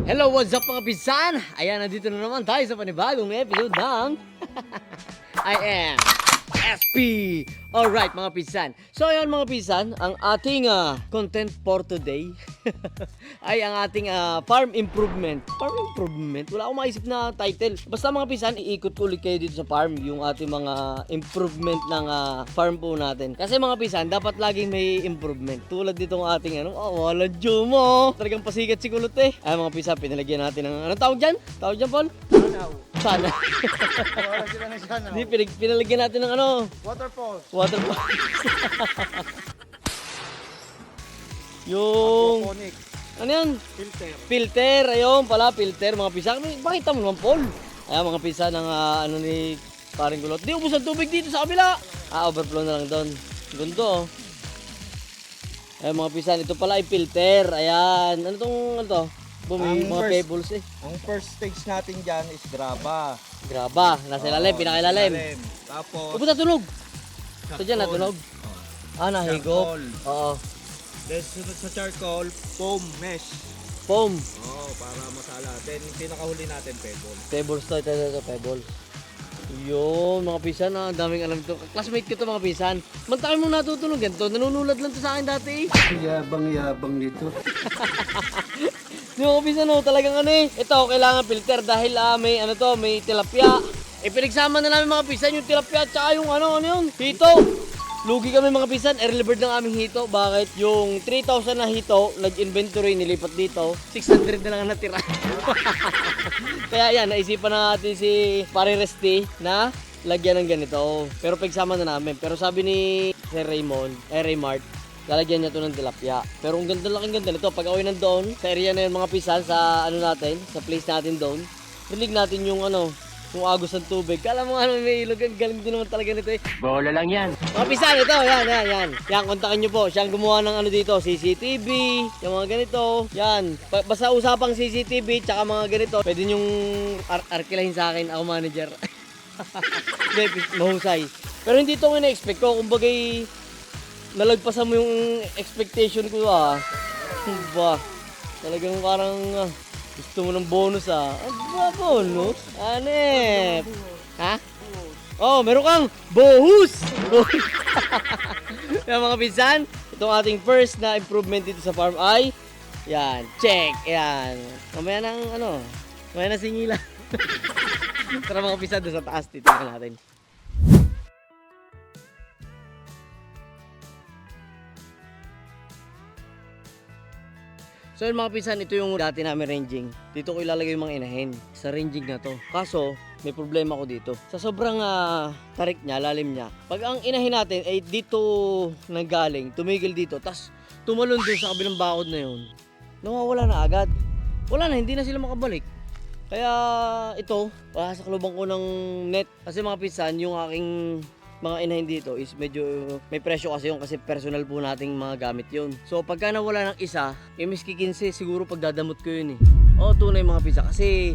Hello, what's up mga pisan? Ayan, nandito na naman tayo sa panibagong episode ng I am SP. Alright mga pisan. So ayan mga pisan, ang ating content for today ay ang ating farm improvement. Farm improvement? Wala akong maisip na title. Basta mga pisan, iikot ko ulit kayo dito sa farm yung ating mga improvement ng farm po natin. Kasi mga pisan, dapat laging may improvement. Tulad ditong ating wala mo. Talagang pasikat si kulot eh. Ay mga pisan, pinalagyan natin ng anong tawag dyan? Tawag dyan, Paul? Sana. Wala sila na siya, no? Hindi, pinalagyan natin ng Waterfall. waterfall. Yung Aquaponic. ano yan? Filter. Filter, ayun pala, filter mga pisa. Pakita mo naman, Paul. Ayan mga pisa ng ni paring kulot. Di ubos ang tubig dito sa kabila. Overflow na lang doon. Gundo. Ayan mga pisa, ito pala ay filter. Ayan. Ano to? Bumi, Ang mga first- pebbles eh. Ang first stage natin dyan is graba. Graba, nasa ilalim, pinakailalim. Tapos, Upo natunog. Ito dyan natunog. Nahigop. Charcoal. Oo. Then sunod sa charcoal, foam mesh. Foam. Para masala. Then pinakahuli natin pebble. Pebbles to, ito, pebbles. Yun, mga pisan, ang daming alam ito. Classmate ko to mga pisan. Mantakay mong natutunog ganito, nanunulad lang to sa akin dati. Yabang-yabang nito. Di mga pisan, talagang ito, kailangan filter dahil may tilapia. Pinagsama na namin mga pisan yung tilapia at saka yung hito. Lugi kami mga pisan, early bird ng aming hito. Bakit? Yung 3,000 na hito, nag-inventory, nilipat dito, 600 na lang ang natira. Kaya yan, naisipan na natin si Pare Resty na lagyan ng ganito. Pero pagsama na namin. Pero sabi ni Sir Raymart, lalagyan niya to ng tilapia. Pero ang laking ganda nito. Pag away nandoon, sa area na yun mga pisan, sa sa place natin doon, rinig natin yung yung agos ng tubig. Kala mo may ilog, galing din naman talaga nito eh. Bola lang yan. Mga pisan, ito, yan. Yan, kontakin nyo po. Siya ang gumawa ng dito, CCTV, yung mga ganito. Yan, basta usapang CCTV, tsaka mga ganito. Pwede nyong arkilahin sa akin, ako manager. Hindi, mahusay. Pero hindi ito ina-expect ko, kumbagay, nalagpasan mo yung expectation ko Ba, talagang parang gusto mo ng bonus bonus? Anep? Ha? Oh, meron kang bohus! Yan mga pinsan, itong ating first na improvement dito sa farm ay yan, check, yan. Mamaya na singila. Tara mga pinsan, doon sa taas, titignan natin. So yun mga pinsan, ito yung dati namin ranging. Dito ko ilalagay yung mga inahin sa ranging na to. Kaso, may problema ko dito. Sa sobrang tarik niya, lalim niya. Pag ang inahin natin ay dito nanggaling, tumigil dito, tas tumalon dun sa kabilang bakod na yun, nawawala na agad. Wala na, hindi na sila makabalik. Kaya ito, sa kalubang ko ng net. Kasi mga pinsan, yung aking mga inahin dito is medyo may presyo kasi yun kasi personal po nating mga gamit yun. So pagka nawala ng isa, miski 15 siguro pagdadamot ko yun eh. Tunay mga pisa kasi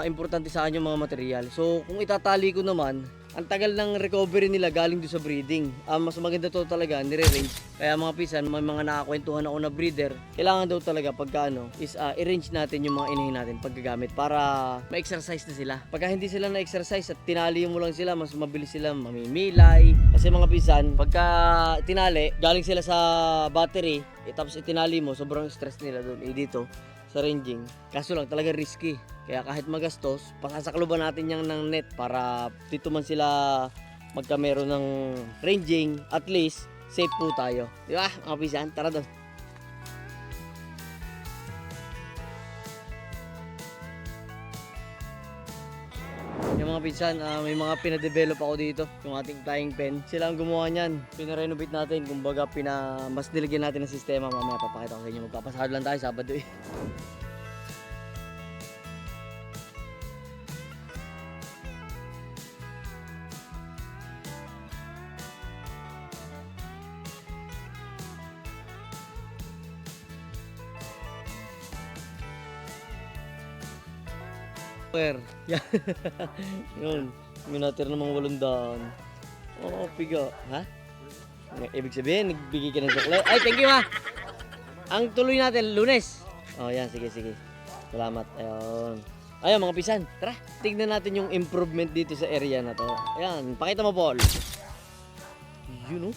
importante sa akin yung mga material. So kung itatali ko naman, ang tagal ng recovery nila galing doon sa breeding. Mas maganda to talaga, nire-range. Kaya mga pisan, may mga nakakwentuhan ako na breeder, kailangan daw talaga pagka is i-range natin yung mga inahin natin paggagamit para ma-exercise na sila. Pagka hindi sila na-exercise at tinali mo lang sila, mas mabilis sila mamimilay. Kasi mga pisan, pagka tinali, galing sila sa battery, tapos itinali mo, sobrang stress nila doon. Dito, sa ranging. Kaso lang talaga risky. Kaya kahit magastos, pasasakluban natin yang ng net para dito man sila magkamero ng ranging, at least safe po tayo. Di ba? Mga pisan, tara doon. Yung mga pinsan, may mga pinadevelop ako dito, yung ating flying pen. Sila ang gumawa niyan. Pinarenovate natin, kumbaga mas nilagyan natin ng sistema. Mamaya papakita ko sa inyo. Magpapasahod lang tayo Sabado eh. Yan. Yun. May natir namang 800. Piga. Ha? Ibig sabihin, nagbigay ka ng sukle. Ay, thank you ha. Ang tuloy natin, Lunes. Oh, yan. Sige, sige. Salamat. Ayun. Ayun, mga pisan. Tara, tignan natin yung improvement dito sa area na to. Ayan, pakita mo, Paul. Yun, oh.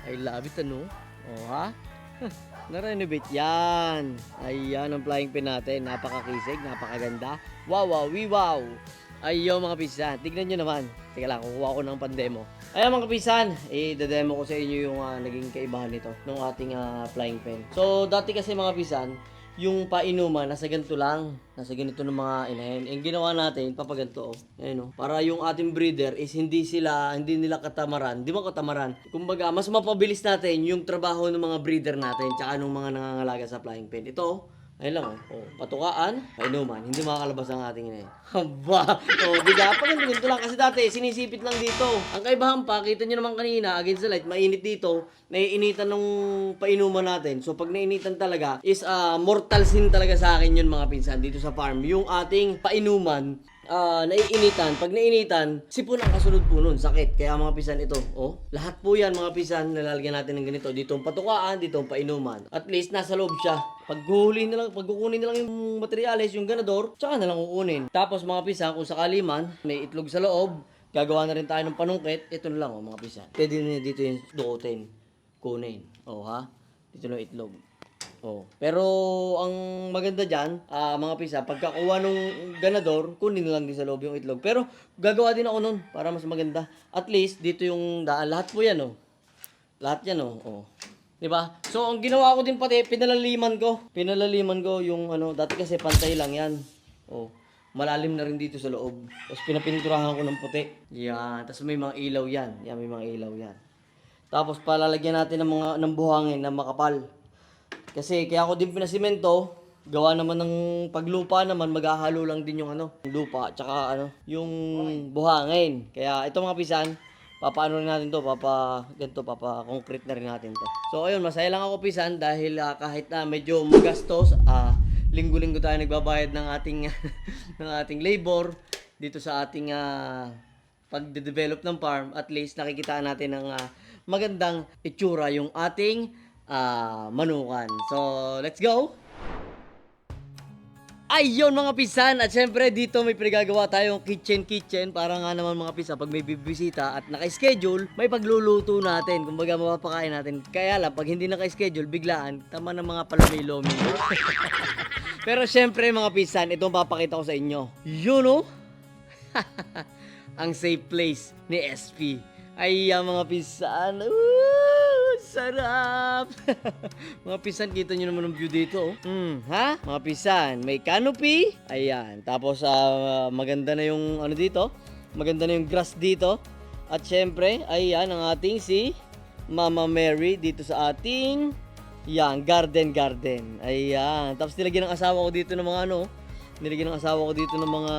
I love it, ano? Oh, ha? Na-renovate yan. Ayan ang flying pin natin. Napakakisig, napakaganda. Wow, wow, wow. Ayaw mga pisan. Tignan nyo naman. Teka lang, kukuha ko ng pandemo. Ayan mga pisan, i-demo ko sa inyo yung naging kaibahan nito ng ating flying pen. So, dati kasi mga pisan, yung painuman, nasa ganito lang. Nasa ganito ng mga inahin. Yung ginawa natin, papaganto. Ayun, oh. Para yung ating breeder is hindi nila katamaran. Di ba katamaran? Kumbaga, mas mapabilis natin yung trabaho ng mga breeder natin tsaka ng mga nangangalaga sa flying pen. Ito, ayun lang, oh. Patukaan, painuman. Hindi makakalabas ang ating inahin. Haba! Oh, diba? Paganto lang. Kasi dati, sinisipit lang dito. Ang kaibahan pa, kita nyo naman kanina, against the light, mainit dito. Naiinitan nung painuman natin. So, pag nainitan talaga, is mortal sin talaga sa akin yun mga pinsan dito sa farm. Yung ating painuman, naiinitan. Pag nainitan, sipon ang kasunod po nun. Sakit. Kaya mga pisan ito, oh. Lahat po yan mga pisan, nalalagyan natin ng ganito. Dito ang patukaan, dito ang painuman. At least, nasa loob siya. Pag kukunin na lang yung materyales, yung ganador, tsaka na lang kukunin. Tapos mga pisan, kung sakali man, may itlog sa loob, gagawa na rin tayo ng panungkit. Ito na lang, oh, mga pisan. Pwede na dito yung dukutin. Kunin. Oh, ha? Dito na yung itlog. Oh. Pero ang maganda diyan, mga pisa, pagkakuha nung ganador, kunin na lang din sa loob yung itlog. Pero gagawa din ako nun para mas maganda. At least dito yung daan, lahat po 'yan, oh. Lahat 'yan, oh. Oh. 'Di ba? So ang ginawa ko din pati pinalaliman ko. Pinalaliman ko yung dati kasi pantay lang 'yan. Oh. Malalim na rin dito sa loob. Tapos pinapinturahan ko ng puti. Yan, tapos may mga ilaw 'yan. Yan, may mga ilaw 'yan. Tapos palalagyan natin ng buhangin na makapal. Kasi kaya ako din pinasimento, gawa naman ng paglupa naman, maghahalo lang din yung lupa, tsaka yung buhangin. Kaya ito mga pisan, papaano rin natin to, papa-concrete na rin natin to. So ayun, masaya lang ako pisan dahil kahit na medyo magastos, linggo-linggo tayo nagbabayad ng ating ng ating labor dito sa ating pagde-develop ng farm. At least nakikita natin ng magandang itsura yung ating manukan. So, let's go! Ayun mga pisan, at syempre dito may pinagagawa tayong kitchen para nga naman mga pisan pag may bibisita at naka-schedule, may pagluluto natin, kumbaga mapapakain natin. Kaya lang, pag hindi naka-schedule, biglaan, tama ng mga palumi-lomi. Pero syempre mga pisan, itong papakita ko sa inyo. Yun oh! Ang safe place ni SP. Ay, mga pisan. Sarap! Mga pisan, kita nyo naman ang view dito. Ha? Mga pisan, may canopy. Ayan. Tapos, maganda na yung dito. Maganda na yung grass dito. At syempre, ayan ang ating si Mama Mary dito sa ating garden. Ayan. Tapos nilagyan ng asawa ko dito ng mga nilagyan ng asawa ko dito ng mga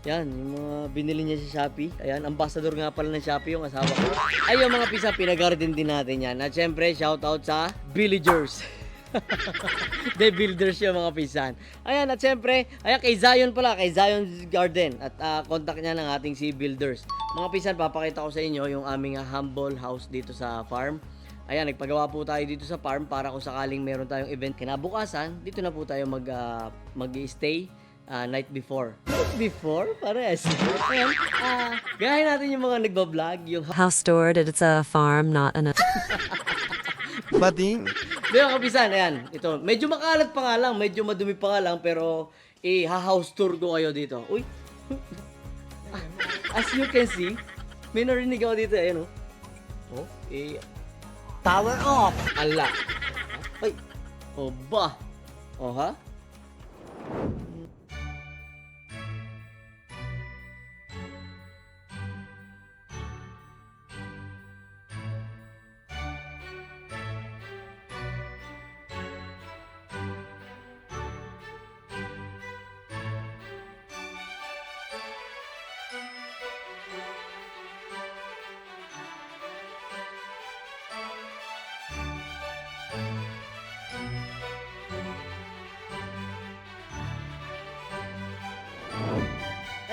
yan, yung mga binili niya sa Shopee. Ayan, ambassador nga pala ng Shopee yung asawa ko. Ayun mga pisa, pinagarden din natin yan. At syempre, shoutout sa villagers. The builders yung mga pisan. Ayan, at syempre, ayan kay Zion pala, kay Zion's Garden. At contact niya ng ating si builders. Mga pisan, papakita ko sa inyo yung aming humble house dito sa farm. Ayan, nagpagawa po tayo dito sa farm para kung sakaling meron tayong event kinabukasan, dito na po tayo mag-stay. Night before. Pares. Ayan, gayahin natin yung mga nagbablog, yung House stored at it's a farm, not an. Bading. Di ba kapisan, ayan, ito, medyo makalat pa nga lang, medyo madumi pa nga lang, pero ha-house tour ko kayo dito. Uy, as you can see, may narinig ako dito, ayan power off! Ala! Ay! O ba? O ha?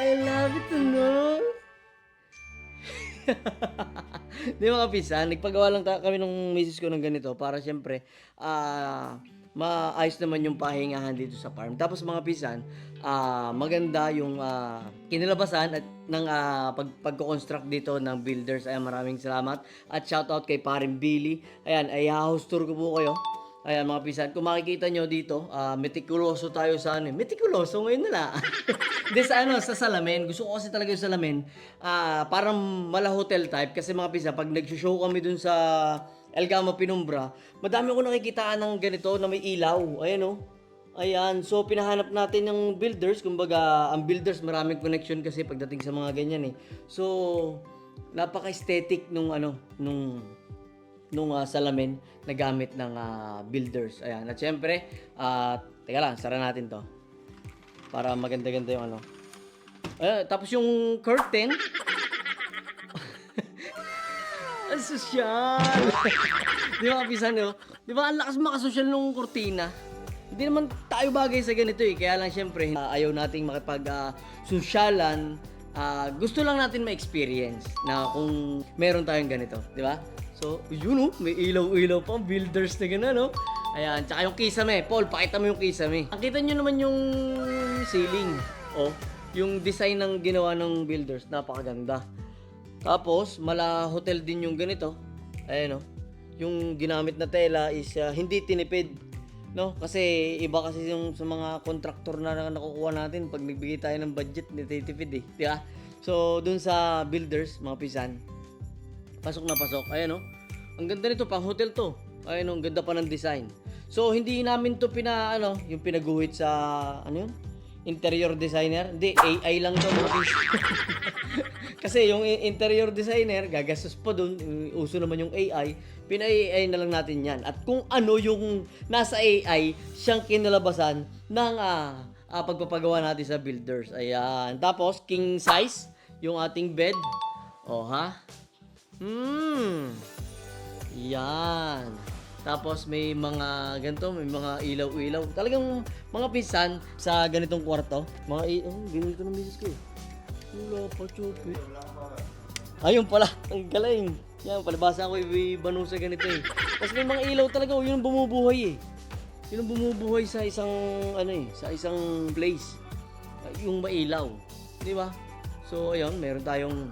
I love it, no? Di mga pisan, nagpagawa lang kami ng misis ko ng ganito para syempre, maayos naman yung pahingahan dito sa farm. Tapos mga pisan, maganda yung kinilabasan at ng pagko-construct dito ng builders. Ayan, maraming salamat. At shoutout kay Paring Billy. Ayan, ay house tour ko po kayo. Ayan mga pisan, kung makikita nyo dito, meticuloso tayo sa ano. Meticuloso ngayon nila. Hindi sa salamin. Gusto ko kasi talaga yung salamin. Parang mala hotel type. Kasi mga pisan, pag nag-show kami dun sa El Gamo Penumbra, madami ko nakikitaan ng ganito na may ilaw. Ayan o. Ayan. So, pinahanap natin ng builders. Kumbaga, ang builders, maraming connection kasi pagdating sa mga ganyan eh. So, napaka-aesthetic nung salamin na gamit ng builders. Ayan. At syempre, teka lang, sara natin to. Para maganda-ganda yung ano. Ayan, tapos yung curtain. Ang sosyal. Di ba, kapisan, no? Di ba, ang lakas makasosyal nung kurtina. Hindi naman tayo bagay sa ganito eh. Kaya lang, syempre, ayaw nating makipag-sosyalan. Gusto lang natin ma-experience na kung meron tayong ganito. Di ba? So, yun, may ilaw-ilaw pa. Builders na gano'n, no? Ayan, tsaka yung kisame. Paul, pakita mo yung kisame. Nakita nyo naman yung ceiling. Oh, yung design ng ginawa ng builders. Napakaganda. Tapos, mala hotel din yung ganito. Ayan, no? Yung ginamit na tela is hindi tinipid. No? Kasi iba kasi yung sa mga kontraktor na nakukuha natin pag nagbigay tayo ng budget, nititipid eh. Diba? So, dun sa builders, mga pisan, pasok na pasok. Ayan, no? Ang ganda nito, pang hotel to. Ayan, no? Ang ganda pa ng design. So, hindi namin to yung pinaguhit sa, interior designer. Hindi, AI lang to, mga pisan. Kasi yung interior designer, gagastos pa dun, uso naman yung AI, pina-AI na lang natin yan. At kung ano yung nasa AI, siyang kinalabasan ng pagpapagawa natin sa builders. Ayan. Tapos, king size, yung ating bed. O, ha? Yan. Tapos, may mga ganito, may mga ilaw-ilaw. Talagang mga pinsan sa ganitong kwarto. Binili ko ng misis ko eh. Wala pa, chupi. Ayun pala, ang galing. Yan, palabasa ko ibano sa ganito eh. Tapos may mga ilaw talaga, yun ang bumubuhay eh. Yun ang bumubuhay sa isang, sa isang place. Yung mailaw. Di ba? So, ayun, meron tayong,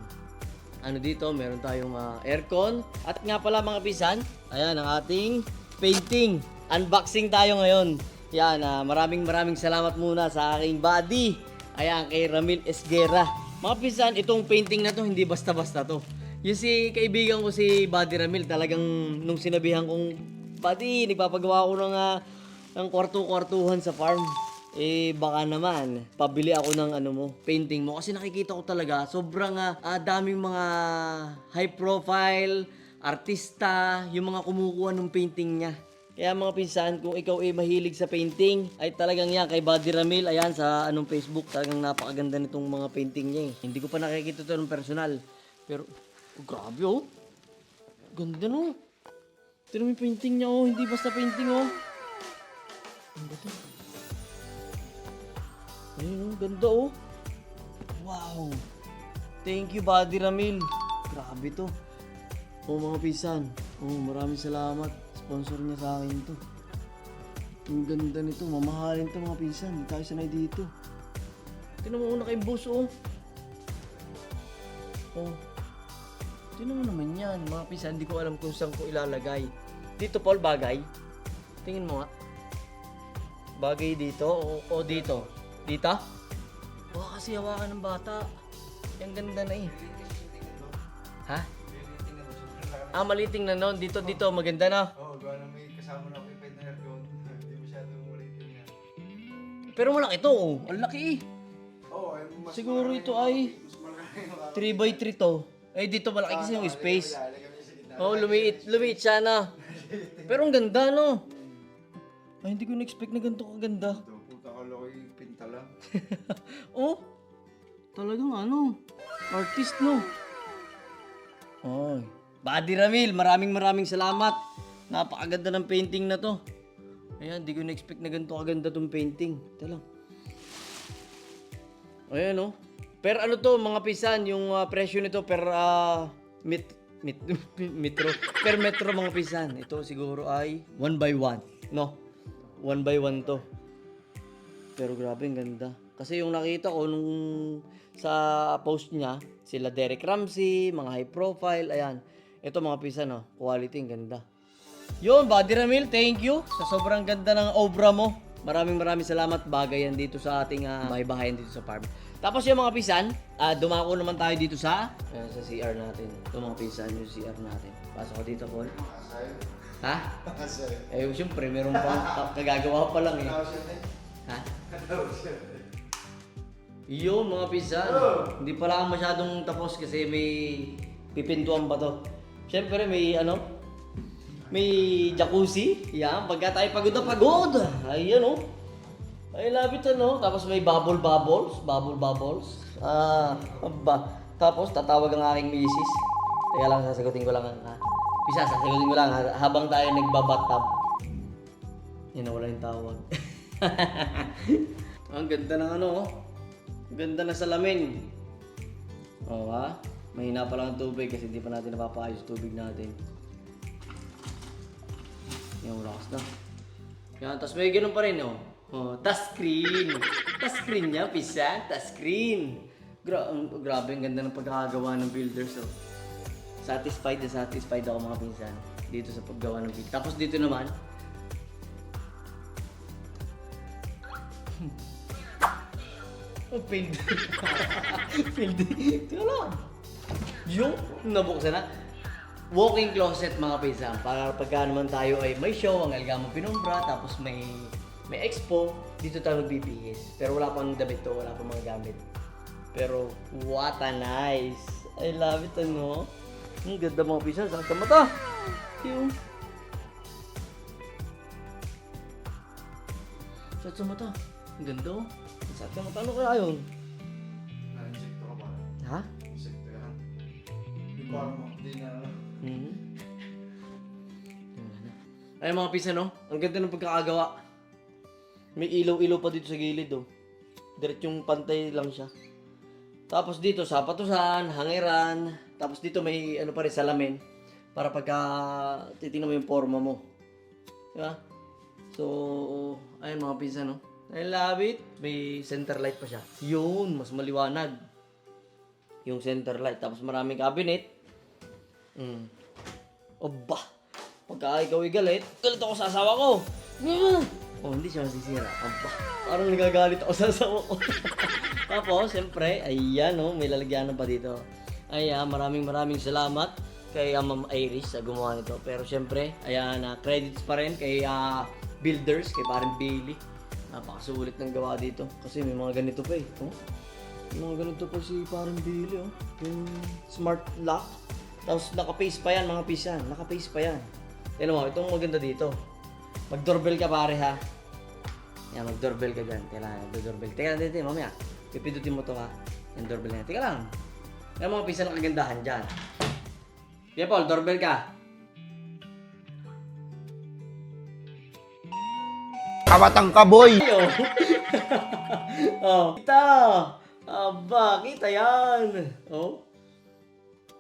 meron tayong aircon. At nga pala mga pisan, ayan ang ating painting. Unboxing tayo ngayon. Yan, maraming salamat muna sa aking buddy. Ayan, kay Ramil Esguera. Mga pisan, itong painting na to, hindi basta-basta to. Yung si kaibigan ko si Buddy Ramil, talagang nung sinabihan kong, Buddy, nagpapagawa ko ng kwarto-kwartuhan sa farm. Eh, baka naman, pabili ako ng painting mo. Kasi nakikita ko talaga, sobrang daming mga high profile, artista, yung mga kumukuha ng painting niya. Kaya mga pinsan, kung ikaw ay mahilig sa painting, ay talagang yan, kay Buddy Ramil, ayan, sa Facebook, talagang napakaganda nitong mga painting niya eh. Hindi ko pa nakikita ito ng personal. Pero, grabe oh. Ganda no. Ito naman yung painting niya oh, hindi basta painting oh. Ang ganda. Ayun oh, ganda oh. Wow. Thank you Buddy Ramil. Grabe to. Oh mga pinsan, maraming salamat. Sponsor niya sa akin to. Ang ganda nito. Mamahalin to mga pinsan. Hindi tayo sanay dito. Tingnan mo una kay boss oh. Oh. Tingnan mo naman yan. Mga pinsan, hindi ko alam kung saan ko ilalagay. Dito Paul, bagay. Tingin mo nga. Bagay dito o dito? Dito? Baka kasi hawakan ng bata. Ang ganda na eh. Ha? Maliting na noon. Dito, maganda na. Gawa na may kasama na ako yung na aircon. Hindi masyadong ulitin yan. Pero malaki to oh. Ang laki eh. Oo, ay mas Siguro malaki ito yung- ay mas malaki yung 3x3 to. Eh dito malaki kasi yung space. Lalagyan mo sa gitna. Oh, lumiit siya na. Pero ang ganda no. Ay, hindi ko na-expect na ganito kaganda. Ito, puta ka laki yung pinta lang. Oh, talagang artist no. Ay, Buddy Ramil, maraming salamat. Napakaganda ng painting na to. Ayan, di ko na-expect na ganito kaganda tong painting. Ito lang. Ayan oh. Per to mga pisan, yung presyo nito per metro. Per metro mga pisan. Ito siguro ay 1 by 1, no? 1 by 1 to. Pero grabe, ang ganda. Kasi yung nakita ko nung sa post niya, sila Derek Ramsey, mga high profile, ayan. Ito mga pisa, no? Quality, ang ganda. Yun, Buddy Ramil, thank you sa sobrang ganda ng obra mo. Maraming salamat. Bagay yan dito sa ating bahay-bahayan dito sa farm. Tapos yung mga pisan, dumako naman tayo dito sa CR natin. Ito mga pisan, yung CR natin. Pasok ko dito, Paul. Ha? Eh, siyempre, meron pang kagagawa pa lang eh. Ha? Yun mga pisan. Hindi pala ako masyadong tapos kasi may pipintuan pa to. Siyempre may may jacuzzi. Yan, pagka tayo pagod na pagod. Ayan oh. I love it Tapos may bubble bubbles. Tapos tatawag ang aking misis. Teka lang, sasagutin ko lang sasagutin ko lang habang tayo nagbabathtub. Yan, wala yung tawag. Ang ganda ng ganda na salamin. Oo mahina pa lang ang tubig kasi hindi pa natin napapaayos tubig natin. Yan, lakas na. Yan, tapos may ganun pa rin touchscreen. Touchscreen niya, pisan. Touchscreen. Grabe, ang ganda ng pagkakagawa ng builders. Satisfied ako mga pinsan dito sa paggawa ng build. Tapos dito naman, field. Tingnan lang. Yung nabuksan na. Walk-in closet mga pinsan. Para pagka naman tayo ay may show, ang Algamo Pinumbra, tapos may expo, dito tayo magbibihis. Pero wala pang damit to, wala pang mga gamit. Pero what a nice. I love it Ang ganda mga pinsan. Sakit sa mata. Yung sakit sa mata. Ang ganda Sakit sa mata. Ano kaya yun? Na-insekto ka ba? Ha? Insekto yan. Yung parang hindi na Ay mga pisa ang ganda ng pagkakagawa. May ilaw-ilaw pa dito sa gilid Diretsong pantay lang siya. Tapos dito sapatusan, hangiran, tapos dito may pa rin salamin para pagka titingnan mo yung forma mo. Diba? So, ayun mga pisa I love it. May center light pa siya. Yun, mas maliwanag. Yung center light. Tapos maraming cabinet. Aba, pagka ikaw ay galit ako sa asawa ko. Hindi siya masisira. Aba, parang nagagalit ako sa asawa ko. Tapos, siyempre, ayan may lalagyanan pa dito. Ayan, maraming salamat kay Ma'am Iris sa gumawa nito. Pero siyempre, ayan, credits pa rin kay builders, kay parang Bailey. Napakasulit ng gawa dito. Kasi may mga ganito pa May mga ganito pa si parang Bailey Yung smart lock. Tapos naka-face pa yan mga pisan. Naka-face pa yan. Tignan mo, itong maganda dito. Mag-doorbell ka pare ha. Yan, mag-doorbell ka dyan. Kailangan mag-doorbell. Teka lang dito, mamaya. Pipindutin mo to ha. Yung doorbell na yan. Teka lang. Yan mga pisan ang kagandahan dyan. Kaya Paul, doorbell ka. Kawatang kaboy! Kita! Aba, kita yan!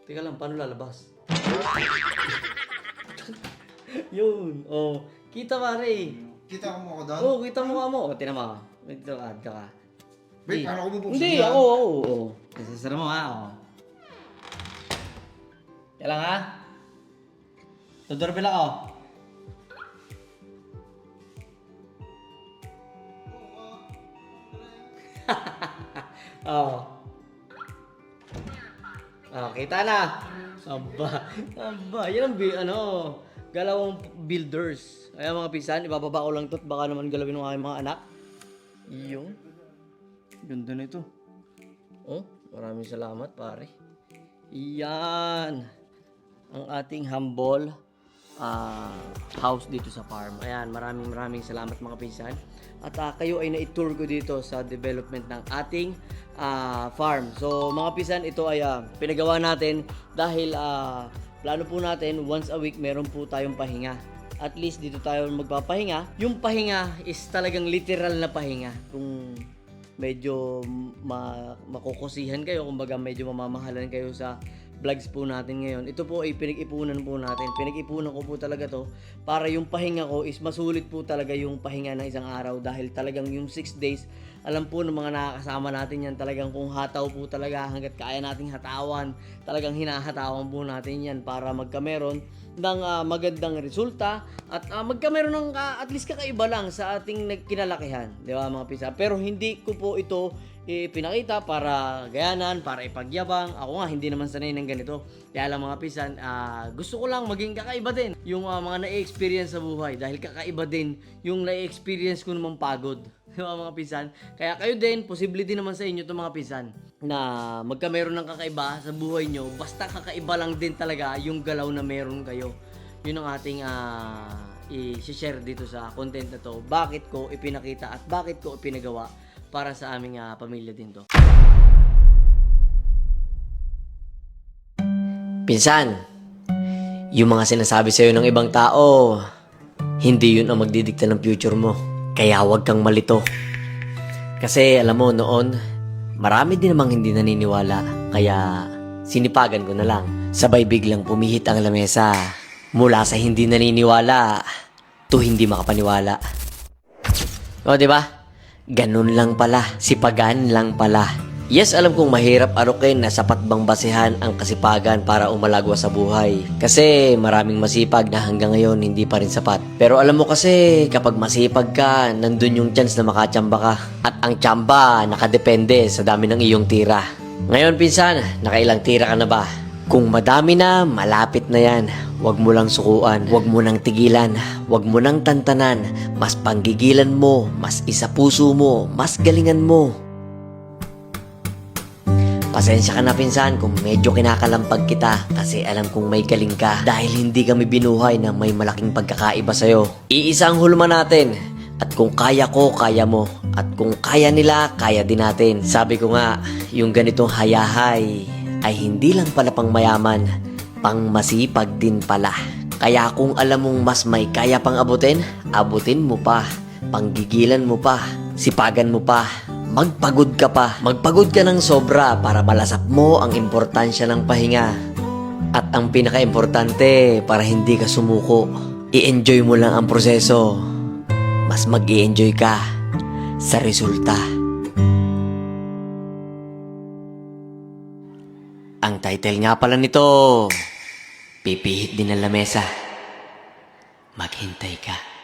Teka lang, paano lalabas? Yun, kita pare. Kita mo ako doon? Kita mo ka mo. Tinan mo. Dito ka. Wait, ano ko bubuksan Hindi, yan? ako. Sasara mo ha. Kaya lang ha. Doorbell ako. Kita na. Aba, yan ang galawang builders. Ayan mga pisan, ibababa ko lang to at baka naman galawin ng aking mga anak. Yung ganda na ito. Maraming salamat pare. Yan ang ating humble house dito sa farm. Ayan, maraming salamat mga pisan. At kayo ay na-tour ko dito sa development ng ating farm. So mga pisan, ito ay pinagawa natin dahil plano po natin once a week meron po tayong pahinga. At least dito tayo magpapahinga. Yung pahinga is talagang literal na pahinga. Kung medyo makukusihan kayo, kumbaga medyo mamamahalan kayo sa vlogs po natin ngayon. Ito po ay pinag-ipunan po natin. Pinag-ipunan ko po talaga to para yung pahinga ko is masulit po talaga yung pahinga ng isang araw dahil talagang yung 6 days, alam po ng mga nakakasama natin yan, talagang kung hataw po talaga hanggat kaya nating hatawan, talagang hinahatawan po natin yan para magkameron ng magandang resulta at magkameron ng at least kakaiba lang sa ating kinalakihan, di ba mga pisa? Pero hindi ko po ito pinakita para gayanan, para ipagyabang. Ako nga hindi naman sanay ng ganito. Kaya lang mga pisan, gusto ko lang maging kakaiba din yung mga na-experience sa buhay dahil kakaiba din yung na-experience ko namang pagod. Di ba mga pisan? Kaya kayo din, posible din naman sa inyo itong mga pisan na magkameron ng kakaiba sa buhay nyo. Basta kakaiba lang din talaga yung galaw na meron kayo. Yun ang ating i-share dito sa content na to. Bakit ko ipinakita at bakit ko ipinagawa para sa aming pamilya din to. Pinsan, yung mga sinasabi sa'yo ng ibang tao, hindi yun ang magdidikta ng future mo. Kaya huwag kang malito. Kasi alam mo noon, marami din namang hindi naniniwala. Kaya sinipagan ko na lang. Sabay biglang pumihit ang lamesa. Mula sa hindi naniniwala to hindi makapaniwala. O, di ba? Ganun lang pala, sipagan lang pala. Yes, alam kong mahirap arukin na sapat bang basehan ang kasipagan para umalagwa sa buhay. Kasi maraming masipag na hanggang ngayon hindi pa rin sapat. Pero alam mo kasi, kapag masipag ka, nandun yung chance na makachamba ka. At ang chamba, nakadepende sa dami ng iyong tira. Ngayon pinsan, nakailang tira ka na ba? Kung madami na, malapit na yan. Huwag mo lang sukuan, huwag mo nang tigilan, huwag mo nang tantanan. Mas panggigilan mo, mas isa puso mo, mas galingan mo. Pasensya ka na pinsan kung medyo kinakalampag kita kasi alam kong may galing ka dahil hindi kami binuhay na may malaking pagkakaiba sa'yo. Iisa ang hulma natin at kung kaya ko, kaya mo at kung kaya nila, kaya din natin. Sabi ko nga, yung ganitong hayahay ay hindi lang pala pang mayaman, pang masipag din pala. Kaya kung alam mong mas may kaya pang abutin, abutin mo pa, panggigilan mo pa, sipagan mo pa, magpagod ka pa. Magpagod ka ng sobra para malasap mo ang importansya ng pahinga. At ang pinaka-importante para hindi ka sumuko, i-enjoy mo lang ang proseso. Mas mag-i-enjoy ka sa resulta. Ang title nga pala nito, Pipihit din ang lamesa. Maghintay ka.